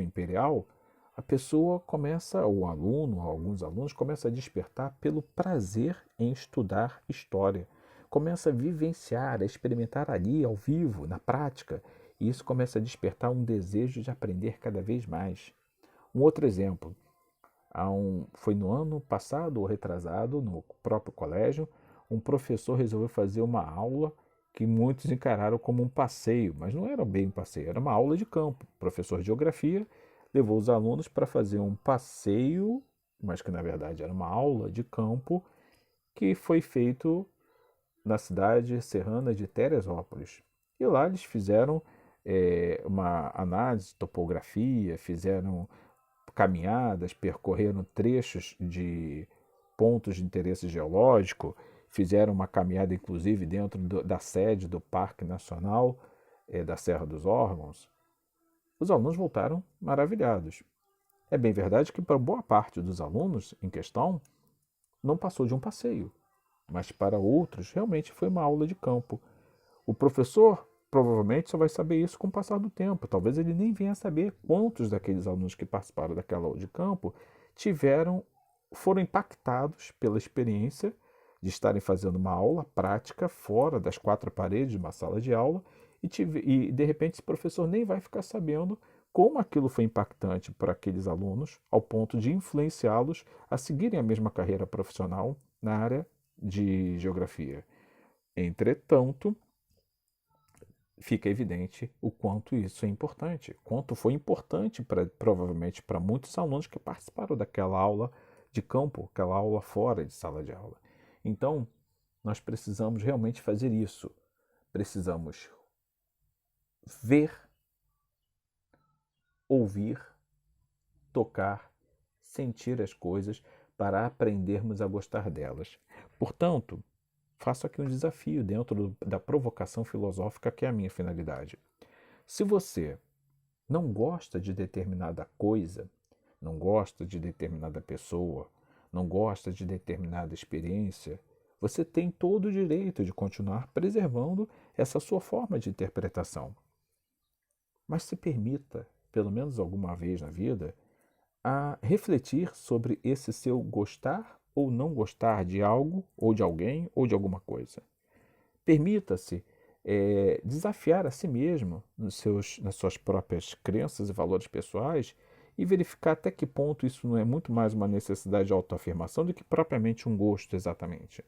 imperial, a pessoa começa, o aluno, alguns alunos, começam a despertar pelo prazer em estudar história. Começa a vivenciar, a experimentar ali, ao vivo, na prática. E isso começa a despertar um desejo de aprender cada vez mais. Um outro exemplo, foi no ano passado ou retrasado, no próprio colégio, um professor resolveu fazer uma aula que muitos encararam como um passeio, mas não era bem um passeio, era uma aula de campo. O professor de geografia levou os alunos para fazer um passeio, mas que na verdade era uma aula de campo, que foi feito na cidade serrana de Teresópolis. E lá eles fizeram uma análise, topografia, fizeram caminhadas, percorreram trechos de pontos de interesse geológico, fizeram uma caminhada inclusive dentro da sede do Parque Nacional da Serra dos Órgãos. Os alunos voltaram maravilhados. É bem verdade que para boa parte dos alunos em questão não passou de um passeio, mas para outros realmente foi uma aula de campo. O professor provavelmente só vai saber isso com o passar do tempo. Talvez ele nem venha saber quantos daqueles alunos que participaram daquela aula de campo foram impactados pela experiência de estarem fazendo uma aula prática fora das quatro paredes de uma sala de aula e de repente esse professor nem vai ficar sabendo como aquilo foi impactante para aqueles alunos ao ponto de influenciá-los a seguirem a mesma carreira profissional na área de geografia. Entretanto, fica evidente o quanto isso é importante, quanto foi importante provavelmente para muitos alunos que participaram daquela aula de campo, aquela aula fora de sala de aula. Então, nós precisamos realmente fazer isso. Precisamos ver, ouvir, tocar, sentir as coisas para aprendermos a gostar delas. Portanto, faço aqui um desafio dentro da provocação filosófica que é a minha finalidade. Se você não gosta de determinada coisa, não gosta de determinada pessoa, não gosta de determinada experiência, você tem todo o direito de continuar preservando essa sua forma de interpretação. Mas se permita, pelo menos alguma vez na vida, a refletir sobre esse seu gostar ou não gostar de algo, ou de alguém, ou de alguma coisa. Permita-se desafiar a si mesmo nas suas próprias crenças e valores pessoais e verificar até que ponto isso não é muito mais uma necessidade de autoafirmação do que propriamente um gosto exatamente.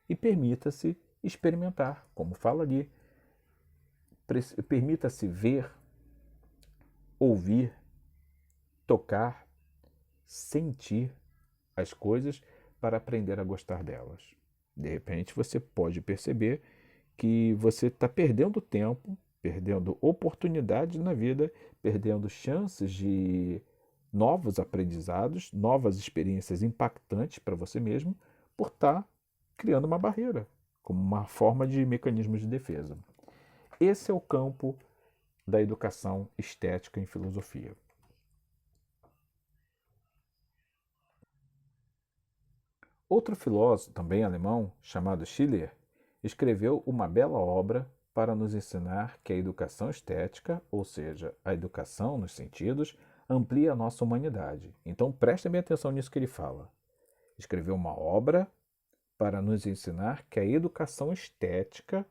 E permita-se experimentar, como fala ali. Permita-se ver, ouvir, tocar, sentir as coisas para aprender a gostar delas. De repente você pode perceber que você está perdendo tempo, perdendo oportunidades na vida, perdendo chances de novos aprendizados, novas experiências impactantes para você mesmo, por estar criando uma barreira, como uma forma de mecanismo de defesa. Esse é o campo da educação estética em filosofia. Outro filósofo, também alemão, chamado Schiller, escreveu uma bela obra para nos ensinar que a educação estética, ou seja, a educação nos sentidos, amplia a nossa humanidade. Então prestem bem atenção nisso que ele fala. Escreveu uma obra para nos ensinar que a educação estética,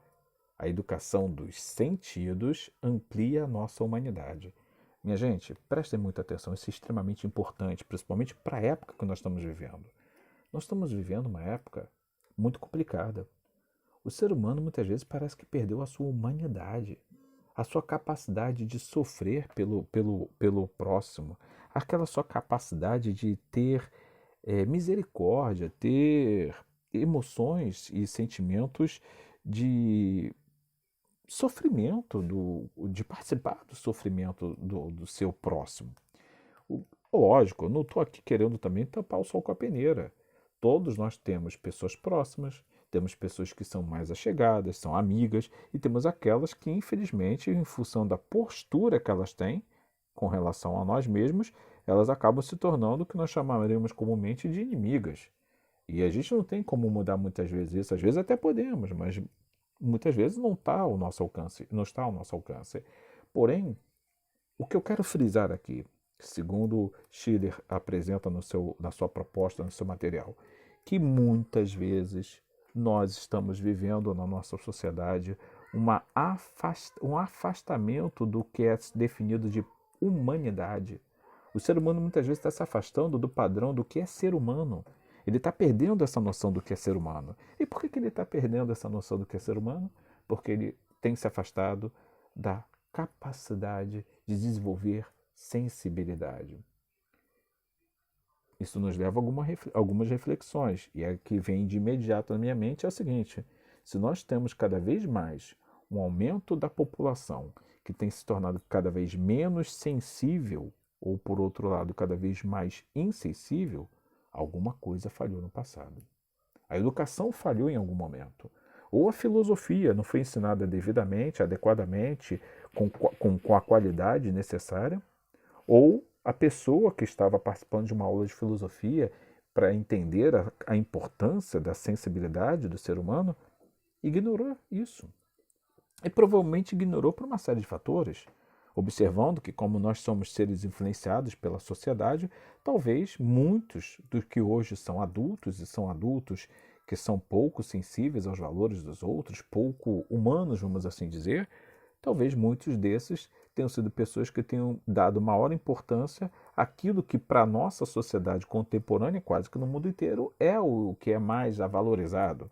a educação dos sentidos, amplia a nossa humanidade. Minha gente, prestem muita atenção, isso é extremamente importante, principalmente para a época que nós estamos vivendo. Nós estamos vivendo uma época muito complicada. O ser humano muitas vezes parece que perdeu a sua humanidade, a sua capacidade de sofrer pelo próximo, aquela sua capacidade de ter misericórdia, ter emoções e sentimentos de sofrimento, de participar do sofrimento do seu próximo. Lógico, eu não estou aqui querendo também tampar o sol com a peneira. Todos nós temos pessoas próximas, temos pessoas que são mais achegadas, são amigas, e temos aquelas que, infelizmente, em função da postura que elas têm com relação a nós mesmos, elas acabam se tornando o que nós chamaremos comumente de inimigas. E a gente não tem como mudar muitas vezes isso. Às vezes até podemos, mas muitas vezes não está ao nosso alcance, não está ao nosso alcance. Porém, O que eu quero frisar aqui, segundo Schiller apresenta na sua proposta, no seu material, que muitas vezes nós estamos vivendo na nossa sociedade um afastamento do que é definido de humanidade. O ser humano muitas vezes está se afastando do padrão do que é ser humano. Ele está perdendo essa noção do que é ser humano. E por que ele está perdendo essa noção do que é ser humano? Porque ele tem se afastado da capacidade de desenvolver sensibilidade. Isso nos leva a algumas reflexões. E a que vem de imediato na minha mente é o seguinte: se nós temos cada vez mais um aumento da população que tem se tornado cada vez menos sensível, ou por outro lado, cada vez mais insensível, alguma coisa falhou no passado. A educação falhou em algum momento. Ou a filosofia não foi ensinada devidamente, adequadamente, com a qualidade necessária, ou a pessoa que estava participando de uma aula de filosofia para entender a importância da sensibilidade do ser humano ignorou isso. E provavelmente ignorou por uma série de fatores, observando que, como nós somos seres influenciados pela sociedade, talvez muitos dos que hoje são adultos e são adultos que são pouco sensíveis aos valores dos outros, pouco humanos, vamos assim dizer, talvez muitos desses tenham sido pessoas que tenham dado maior importância àquilo que para a nossa sociedade contemporânea, quase que no mundo inteiro, é o que é mais valorizado,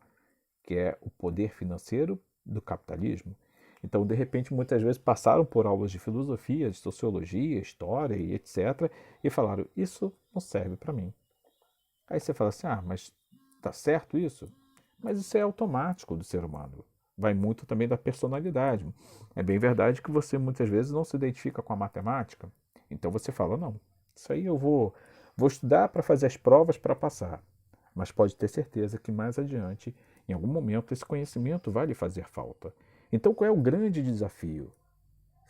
que é o poder financeiro do capitalismo. Então, de repente, muitas vezes passaram por aulas de filosofia, de sociologia, história e etc. e falaram, isso não serve para mim. Aí você fala assim, mas tá certo isso? Mas isso é automático do ser humano. Vai muito também da personalidade. É bem verdade que você muitas vezes não se identifica com a matemática. Então você fala, não, isso aí eu vou estudar para fazer as provas para passar. Mas pode ter certeza que mais adiante, em algum momento, esse conhecimento vai lhe fazer falta. Então qual é o grande desafio?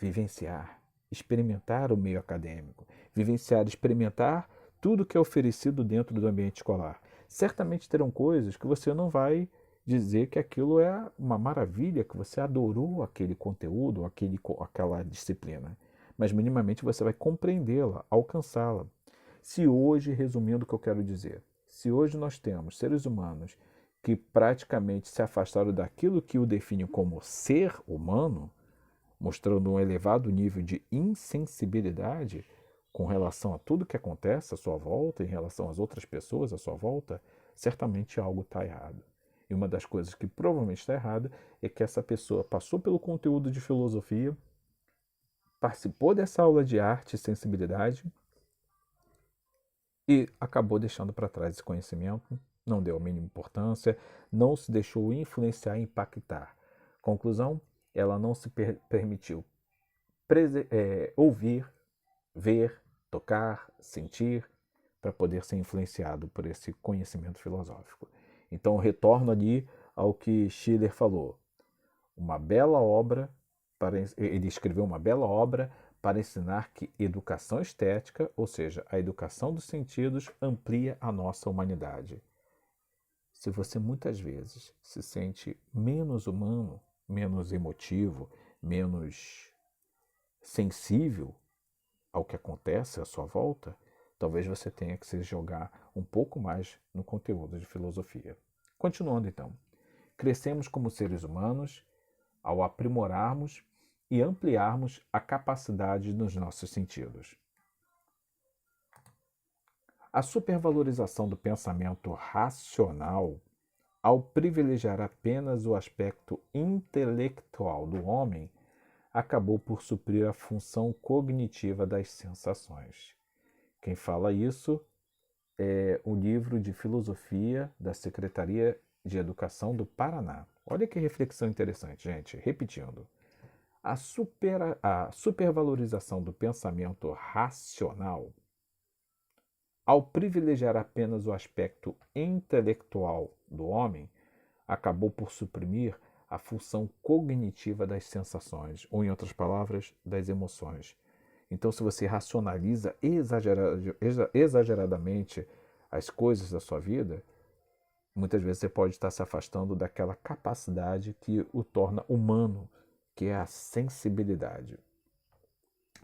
Vivenciar, experimentar o meio acadêmico, vivenciar, experimentar tudo que é oferecido dentro do ambiente escolar. Certamente terão coisas que você não vai dizer que aquilo é uma maravilha, que você adorou aquele conteúdo, aquela disciplina, mas minimamente você vai compreendê-la, alcançá-la. Se hoje, resumindo o que eu quero dizer, se hoje nós temos seres humanos que praticamente se afastaram daquilo que o define como ser humano, mostrando um elevado nível de insensibilidade com relação a tudo que acontece à sua volta, em relação às outras pessoas à sua volta, certamente algo está errado. E uma das coisas que provavelmente está errada é que essa pessoa passou pelo conteúdo de filosofia, participou dessa aula de arte e sensibilidade e acabou deixando para trás esse conhecimento, não deu a mínima importância, não se deixou influenciar e impactar. Conclusão, ela não se permitiu ouvir, ver, tocar, sentir, para poder ser influenciado por esse conhecimento filosófico. Então, retorno ali ao que Schiller falou. Uma bela obra, ele escreveu uma bela obra para ensinar que educação estética, ou seja, a educação dos sentidos, amplia a nossa humanidade. Se você muitas vezes se sente menos humano, menos emotivo, menos sensível ao que acontece à sua volta, talvez você tenha que se jogar um pouco mais no conteúdo de filosofia. Continuando então, crescemos como seres humanos ao aprimorarmos e ampliarmos a capacidade dos nossos sentidos. A supervalorização do pensamento racional, ao privilegiar apenas o aspecto intelectual do homem, acabou por suprir a função cognitiva das sensações. Quem fala isso é o livro de filosofia da Secretaria de Educação do Paraná. Olha que reflexão interessante, gente. Repetindo. A supervalorização do pensamento racional, ao privilegiar apenas o aspecto intelectual do homem, acabou por suprimir a função cognitiva das sensações, ou, em outras palavras, das emoções. Então, se você racionaliza exageradamente as coisas da sua vida, muitas vezes você pode estar se afastando daquela capacidade que o torna humano, que é a sensibilidade.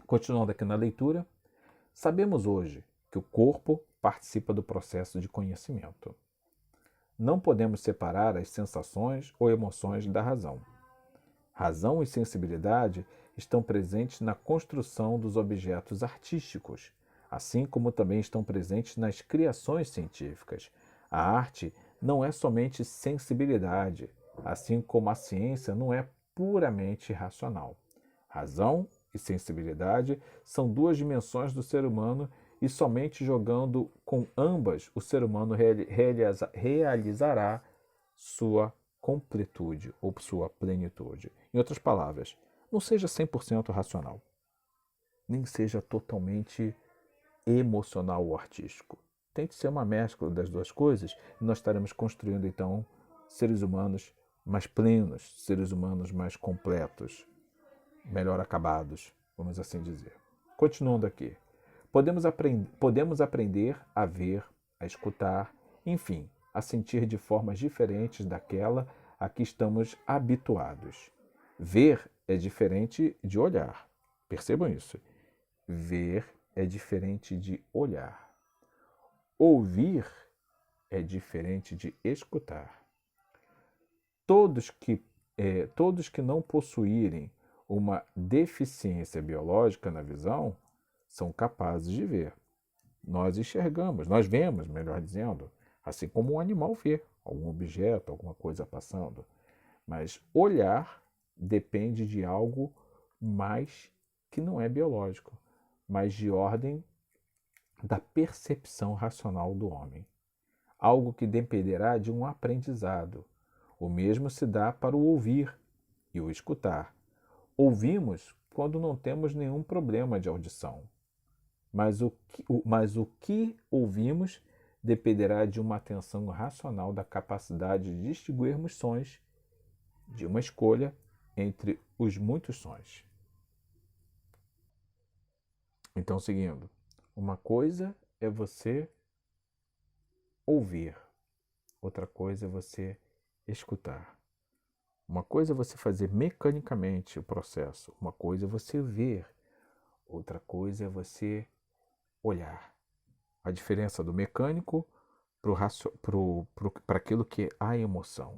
Continuando aqui na leitura, sabemos hoje que o corpo participa do processo de conhecimento. Não podemos separar as sensações ou emoções da razão. Razão e sensibilidade estão presentes na construção dos objetos artísticos, assim como também estão presentes nas criações científicas. A arte não é somente sensibilidade, assim como a ciência não é puramente racional. Razão e sensibilidade são duas dimensões do ser humano e somente jogando com ambas o ser humano realizará sua completude ou sua plenitude. Em outras palavras, não seja 100% racional, nem seja totalmente emocional ou artístico. Tente ser uma mescla das duas coisas e nós estaremos construindo, então, seres humanos mais plenos, seres humanos mais completos, melhor acabados, vamos assim dizer. Continuando aqui. Podemos aprender a ver, a escutar, enfim, a sentir de formas diferentes daquela a que estamos habituados. Ver é diferente de olhar. Percebam isso. Ver é diferente de olhar. Ouvir é diferente de escutar. Todos que não possuírem uma deficiência biológica na visão são capazes de ver. Nós enxergamos, nós vemos, melhor dizendo, assim como um animal vê algum objeto, alguma coisa passando. Mas olhar depende de algo mais que não é biológico, mas de ordem da percepção racional do homem. Algo que dependerá de um aprendizado. O mesmo se dá para o ouvir e o escutar. Ouvimos quando não temos nenhum problema de audição. Mas o que ouvimos dependerá de uma atenção racional da capacidade de distinguirmos sons, de uma escolha entre os muitos sons. Então, seguindo, uma coisa é você ouvir, outra coisa é você escutar. Uma coisa é você fazer mecanicamente o processo, uma coisa é você ver, outra coisa é você olhar. A diferença do mecânico para aquilo que é a emoção.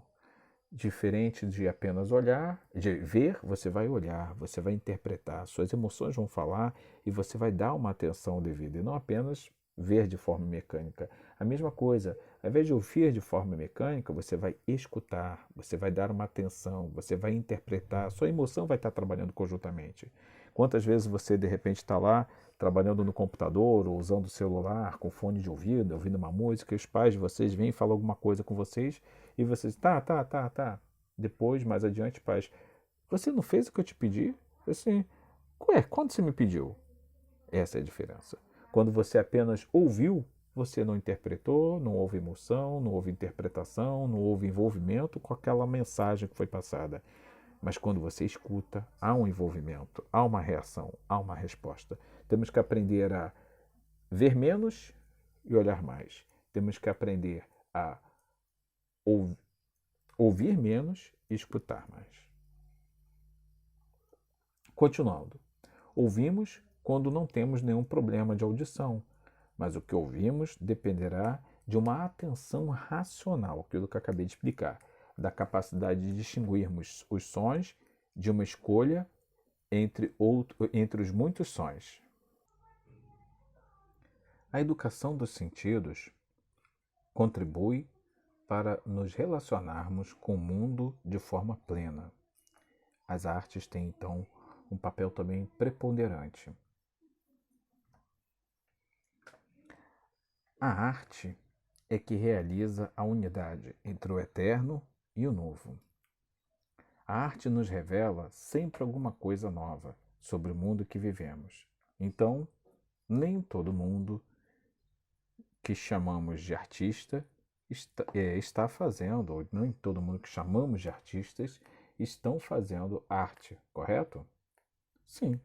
Diferente de apenas olhar, de ver, você vai olhar, você vai interpretar, suas emoções vão falar e você vai dar uma atenção devida e não apenas ver de forma mecânica. A mesma coisa, ao invés de ouvir de forma mecânica, você vai escutar, você vai dar uma atenção, você vai interpretar, sua emoção vai estar trabalhando conjuntamente. Quantas vezes você de repente está lá trabalhando no computador ou usando o celular com fone de ouvido, ouvindo uma música, e os pais de vocês vêm e falam alguma coisa com vocês e vocês, tá. Depois, mais adiante, pais, você não fez o que eu te pedi? Assim, ué, quando você me pediu? Essa é a diferença. Quando você apenas ouviu, você não interpretou, não houve emoção, não houve interpretação, não houve envolvimento com aquela mensagem que foi passada. Mas quando você escuta, há um envolvimento, há uma reação, há uma resposta. Temos que aprender a ver menos e olhar mais. Temos que aprender a ouvir menos e escutar mais. Continuando. Ouvimos quando não temos nenhum problema de audição, mas o que ouvimos dependerá de uma atenção racional, aquilo que eu acabei de explicar, da capacidade de distinguirmos os sons de uma escolha entre os muitos sons. A educação dos sentidos contribui para nos relacionarmos com o mundo de forma plena. As artes têm, então, um papel também preponderante. A arte é que realiza a unidade entre o eterno e o novo. A arte nos revela sempre alguma coisa nova sobre o mundo que vivemos. Então, nem todo mundo que chamamos de artista está fazendo, ou nem todo mundo que chamamos de artistas estão fazendo arte, correto? Sim,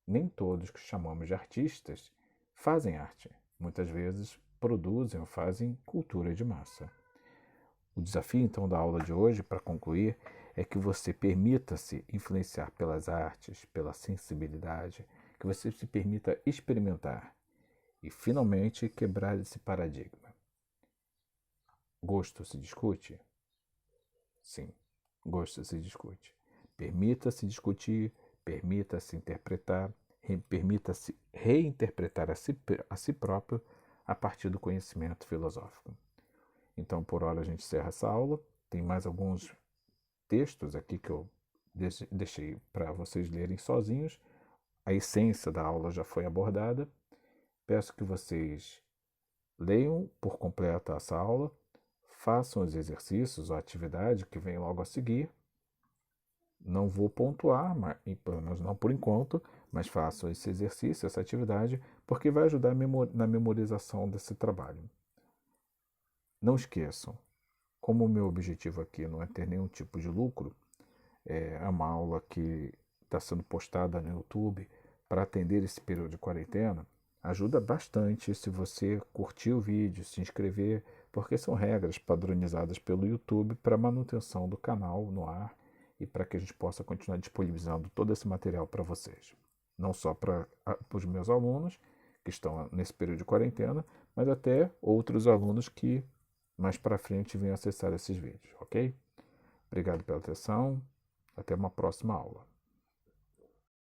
nem todos que chamamos de artistas fazem arte. Muitas vezes produzem ou fazem cultura de massa. O desafio, então, da aula de hoje, para concluir, é que você permita-se influenciar pelas artes, pela sensibilidade, que você se permita experimentar e finalmente quebrar esse paradigma. Gosto se discute? Sim, gosto se discute. Permita-se discutir, permita-se interpretar, permita-se reinterpretar a si próprio a partir do conhecimento filosófico. Então, por hora, a gente encerra essa aula. Tem mais alguns textos aqui que eu deixei para vocês lerem sozinhos. A essência da aula já foi abordada. Peço que vocês leiam por completo essa aula, façam os exercícios ou a atividade que vem logo a seguir. Não vou pontuar, pelo menos não por enquanto, mas façam esse exercício, essa atividade, porque vai ajudar na memorização desse trabalho. Não esqueçam, como o meu objetivo aqui não é ter nenhum tipo de lucro, é uma aula que está sendo postada no YouTube para atender esse período de quarentena, ajuda bastante se você curtir o vídeo, se inscrever, porque são regras padronizadas pelo YouTube para manutenção do canal no ar e para que a gente possa continuar disponibilizando todo esse material para vocês. Não só para os meus alunos, que estão nesse período de quarentena, mas até outros alunos que mais para frente venham acessar esses vídeos, ok? Obrigado pela atenção, até uma próxima aula.